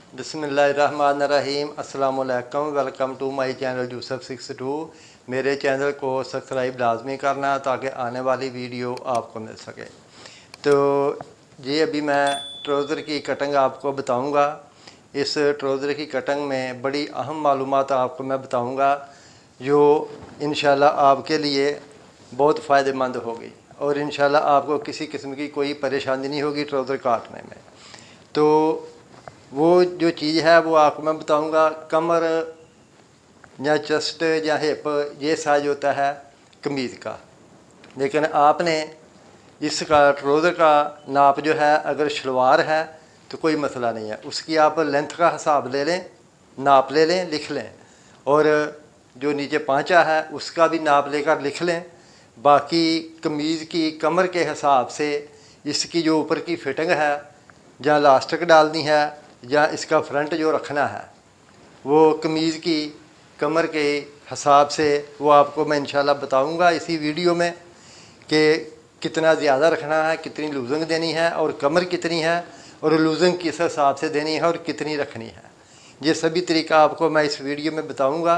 बिस्मिल्लाहिर्रहमानिर्रहीम। अस्सलाम वालेकुम। वेलकम टू माय चैनल यूसुफ62। मेरे चैनल को सब्सक्राइब लाजमी करना ताकि आने वाली वीडियो आपको मिल सके। तो ये अभी मैं ट्राउज़र की कटिंग आपको बताऊंगा। इस ट्राउज़र की कटिंग में बड़ी अहम मालूमात आपको मैं बताऊंगा जो इंशाल्लाह आपके लिए बहुत फ़ायदेमंद होगी और इंशाल्लाह आपको किसी किस्म की कोई परेशानी नहीं होगी ट्राउज़र काटने में। तो वो जो चीज़ है वो आपको मैं बताऊंगा। कमर या चेस्ट या हिप ये साइज होता है कमीज़ का, लेकिन आपने इसका ट्राउज़र का नाप जो है अगर शलवार है तो कोई मसला नहीं है, उसकी आप लेंथ का हिसाब ले लें, नाप ले लें, लिख लें, और जो नीचे पांचा है उसका भी नाप लेकर लिख लें। बाकी कमीज़ की कमर के हिसाब से इसकी जो ऊपर की फिटिंग है या लास्टिक डालनी है या इसका फ्रंट जो रखना है वो कमीज़ की कमर के हिसाब से वो आपको मैं इंशाल्लाह बताऊंगा इसी वीडियो में कि कितना ज़्यादा रखना है, कितनी लूजिंग देनी है और कमर कितनी है और लूजिंग किस हिसाब से देनी है और कितनी रखनी है। ये सभी तरीका आपको मैं इस वीडियो में बताऊंगा।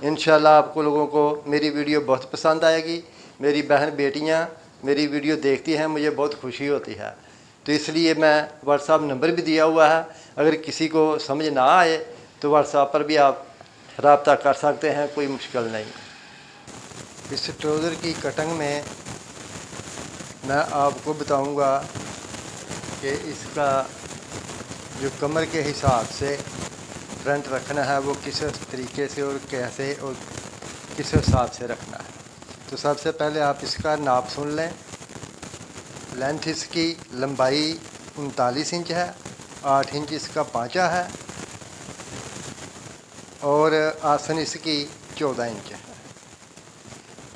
इंशाल्लाह आपको लोगों को मेरी वीडियो बहुत पसंद आएगी। मेरी बहन बेटियां मेरी वीडियो देखती हैं, मुझे बहुत खुशी होती है। तो इसलिए मैं व्हाट्सएप नंबर भी दिया हुआ है, अगर किसी को समझ ना आए तो व्हाट्सएप पर भी आप रब्ता कर सकते हैं, कोई मुश्किल नहीं। इस ट्राउज़र की कटिंग में मैं आपको बताऊंगा कि इसका जो कमर के हिसाब से फ्रंट रखना है वो किस तरीके से और कैसे और किस हिसाब से रखना है। तो सबसे पहले आप इसका नाप सुन लें। लेंथ इसकी लंबाई 39 इंच है, 8 इंच इसका पांचा है और आसन इसकी 14 इंच है।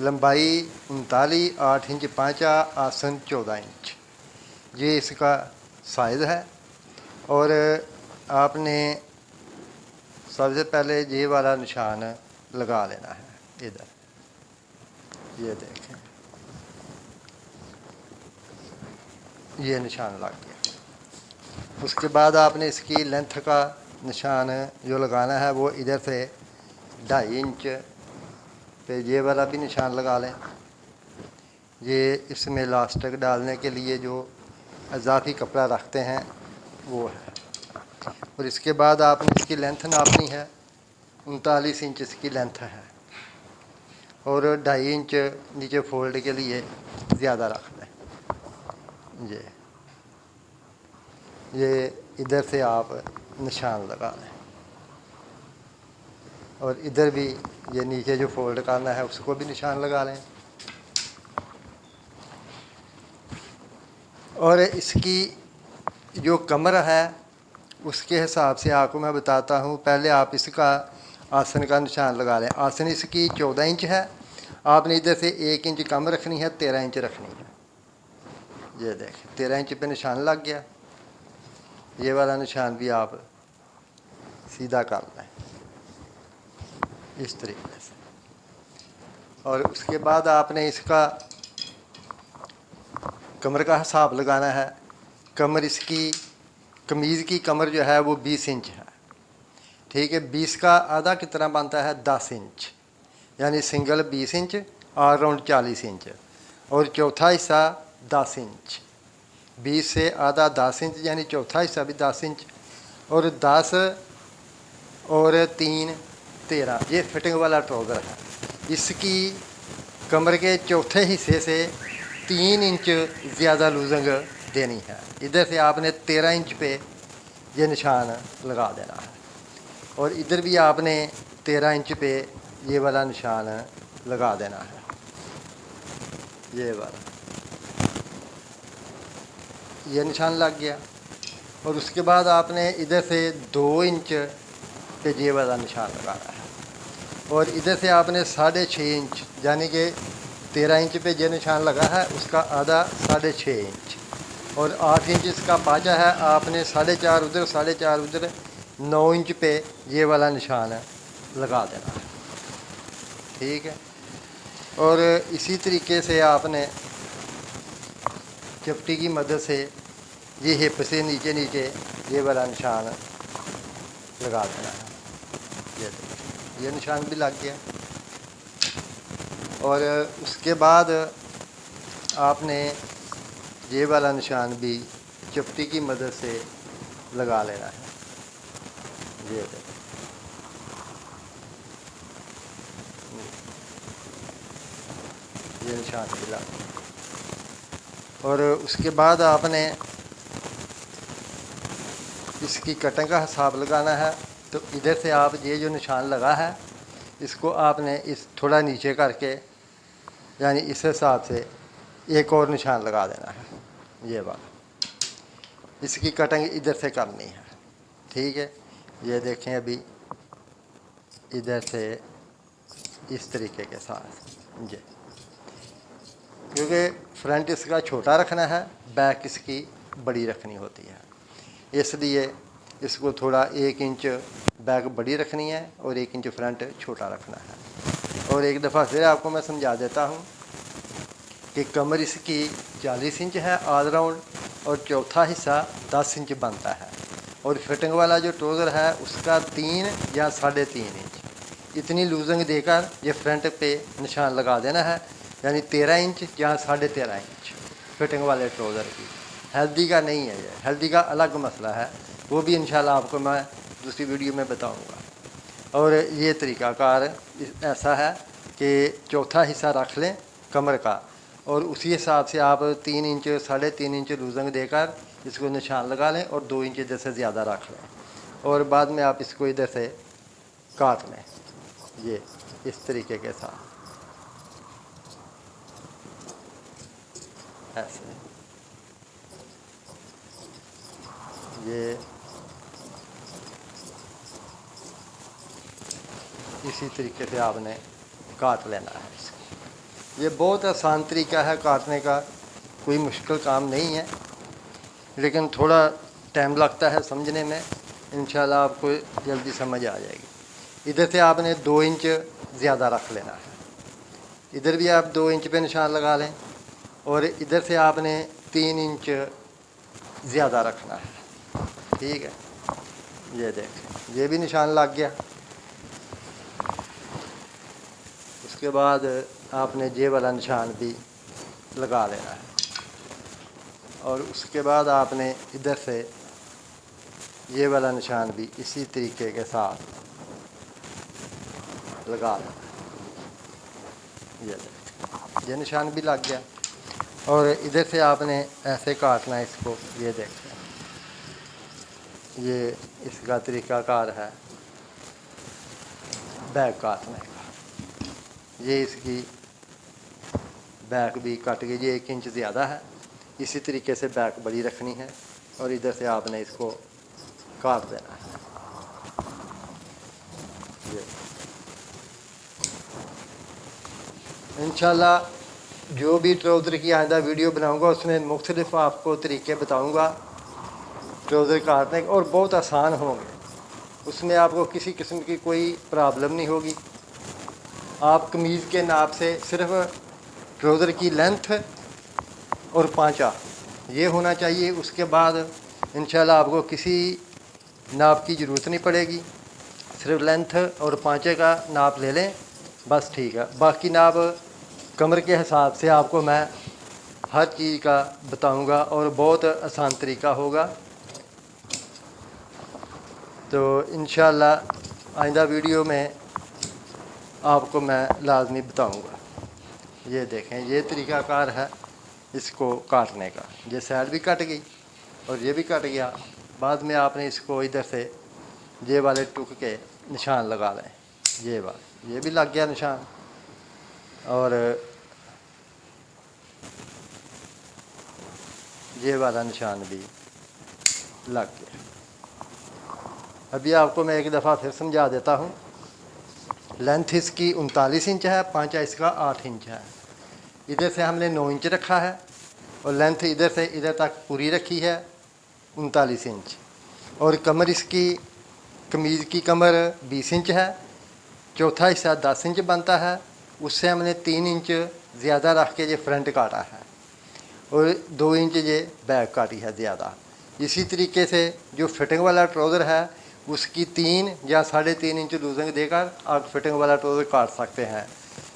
लंबाई 39, 8 इंच पांचा, आसन 14 इंच, ये इसका साइज़ है। और आपने सबसे पहले ये वाला निशान लगा लेना है इधर, ये देखें, ये निशान लग गया। उसके बाद आपने इसकी लेंथ का निशान जो लगाना है वो इधर से 2.5 इंच पे ये वाला भी निशान लगा लें। ये इसमें इलास्टिक डालने के लिए जो इजाफी कपड़ा रखते हैं वो है। और इसके बाद आपने इसकी लेंथ नापनी है, 39 इंच इसकी लेंथ है और 2.5 इंच नीचे फोल्ड के लिए ज़्यादा रख लें। ये इधर से आप निशान लगा लें और इधर भी ये नीचे जो फोल्ड करना है उसको भी निशान लगा लें। और इसकी जो कमर है उसके हिसाब से आपको मैं बताता हूँ। पहले आप इसका आसन का निशान लगा लें। आसन इसकी 14 इंच है, आपने इधर से 1 इंच कम रखनी है, 13 इंच रखनी है। ये देखें 13 इंच पे निशान लग गया। ये वाला निशान भी आप सीधा कर लें इस तरीके से। और उसके बाद आपने इसका कमर का हिसाब लगाना है। कमर इसकी कमीज़ की कमर जो है वो 20 इंच है, ठीक है। 20 का आधा कितना बनता है 10 इंच, यानी single 20 inch, all round 40 inch और चौथा हिस्सा 10 इंच। 20 से आधा 10 इंच यानी चौथा हिस्सा भी 10 इंच और 10 और 3 13। ये फिटिंग वाला ट्राउज़र है। इसकी कमर के चौथे हिस्से से 3 इंच ज़्यादा लूजिंग देनी है। इधर से आपने 13 इंच पे ये निशान लगा देना है और इधर भी आपने 13 इंच पे ये वाला निशान लगा देना है, ये वाला, ये निशान लग गया। और उसके बाद आपने इधर से 2 इंच पे ये वाला निशान लगाना है और इधर से आपने 6.5 इंच यानी कि 13 इंच पे ये निशान लगा है उसका आधा 6.5 इंच और 8 इंच इसका पांचा है, आपने 4.5 उधर 4.5 उधर 9 इंच पे ये वाला निशान लगा देना है, ठीक है। और इसी तरीके से आपने चपटी की मदद से ये हिप से नीचे नीचे ये वाला निशान लगा देना है। ये देखिए, ये निशान भी लग गया। और उसके बाद आपने ये वाला निशान भी चपटी की मदद से लगा लेना है। ये देखिए, ये निशान भी लगा। और उसके बाद आपने इसकी कटिंग का हिसाब लगाना है। तो इधर से आप ये जो निशान लगा है इसको आपने इस थोड़ा नीचे करके, यानी इस हिसाब से एक और निशान लगा देना है। ये वाला, इसकी कटिंग इधर से करनी है, ठीक है। ये देखें, अभी इधर से इस तरीके के साथ, ये क्योंकि फ्रंट इसका छोटा रखना है, बैक इसकी बड़ी रखनी होती है, इसलिए इसको थोड़ा 1 इंच बैक बड़ी रखनी है और 1 इंच फ्रंट छोटा रखना है। और एक दफ़ा फिर आपको मैं समझा देता हूँ कि कमर इसकी 40 इंच है ऑल राउंड, और चौथा हिस्सा 10 इंच बनता है। और फिटिंग वाला जो ट्राउज़र है उसका 3 या 3.5 इंच इतनी लूजिंग देकर ये फ्रंट पे निशान लगा देना है, यानी 13 इंच या 13.5 इंच फिटिंग वाले ट्राउज़र की। हेल्दी का नहीं है, ये हेल्दी का अलग मसला है, वो भी इंशाल्लाह आपको मैं दूसरी वीडियो में बताऊंगा। और ये तरीक़ाकार ऐसा है कि चौथा हिस्सा रख लें कमर का, और उसी हिसाब से आप 3 इंच 3.5 इंच लूजिंग देकर इसको निशान लगा लें और 2 इंच इधर से ज़्यादा रख लें, और बाद में आप इसको इधर से काट लें, ये इस तरीके के साथ ऐसे। ये इसी तरीके से आपने काट लेना है इसको। ये बहुत आसान तरीका है काटने का, कोई मुश्किल काम नहीं है, लेकिन थोड़ा टाइम लगता है समझने में। इंशाल्लाह आपको जल्दी समझ आ जाएगी। इधर से आपने 2 इंच ज़्यादा रख लेना है, इधर भी आप 2 इंच पे निशान लगा लें, और इधर से आपने 3 इंच ज़्यादा रखना है, ठीक है। ये देखें, ये भी निशान लग गया। उसके बाद आपने ये वाला निशान भी लगा लेना है, और उसके बाद आपने इधर से ये वाला निशान भी इसी तरीके के साथ लगा लेना है। ये देखें, ये निशान भी लग गया। और इधर से आपने ऐसे काटना है इसको। ये देखें, ये इसका तरीक़ाकार है बैक काटने का। ये इसकी बैक भी कट गई, ये 1 इंच ज़्यादा है। इसी तरीके से बैक बड़ी रखनी है, और इधर से आपने इसको काट देना है। ये इंशाल्लाह जो भी ट्राउज़र की आइंदा वीडियो बनाऊंगा उसमें मुख्तलिफ आपको तरीके बताऊंगा ट्राउज़र काटने के, और बहुत आसान होंगे। उसमें आपको किसी किस्म की कोई प्रॉब्लम नहीं होगी। आप कमीज़ के नाप से सिर्फ ट्राउज़र की लेंथ और पांचा ये होना चाहिए। उसके बाद इंशाल्लाह आपको किसी नाप की ज़रूरत नहीं पड़ेगी, सिर्फ लेंथ और पांचे का नाप ले लें, बस ठीक है। बाकी नाप कमर के हिसाब से आपको मैं हर चीज़ का बताऊंगा, और बहुत आसान तरीका होगा। तो इंशाल्लाह आइंदा वीडियो में आपको मैं लाजमी बताऊंगा। ये देखें, ये तरीक़ाकार है इसको काटने का। ये साइड भी कट गई और ये भी कट गया। बाद में आपने इसको इधर से ये वाले टुक के निशान लगा लें। ये बात, ये भी लग गया निशान, और ये वाला निशान भी लग गया। अभी आपको मैं एक दफ़ा फिर समझा देता हूँ। लेंथ इसकी 39 इंच है, पांचा इसका 8 इंच है। इधर से हमने 9 इंच रखा है, और लेंथ इधर से इधर तक पूरी रखी है 39 इंच। और कमर इसकी, कमीज़ की कमर 20 इंच है, चौथा हिस्सा 10 इंच बनता है। उससे हमने 3 इंच ज़्यादा रख के ये फ्रंट काटा है, और 2 इंच ये बैक काटी है ज़्यादा। इसी तरीके से जो फिटिंग वाला ट्राउज़र है उसकी 3 या 3.5 इंच लूजिंग देकर आप फिटिंग वाला ट्राउज़र काट सकते हैं।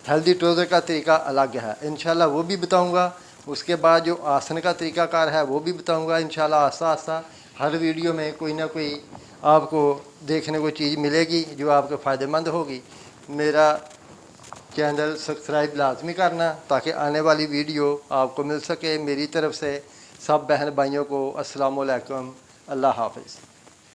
हेल्दी ट्राउज़र का तरीका अलग है, इंशाल्लाह वो भी बताऊंगा। उसके बाद जो आसन का तरीकाकार है वो भी बताऊंगा इंशाल्लाह। आस्ता आस्ता हर वीडियो में कोई ना कोई आपको देखने को चीज़ मिलेगी जो आपके फ़ायदेमंद होगी। मेरा चैनल सब्सक्राइब लाजमी करना ताकि आने वाली वीडियो आपको मिल सके। मेरी तरफ से सब बहन भाइयों को अस्सलाम वालेकुम, अल्लाह हाफ़िज़।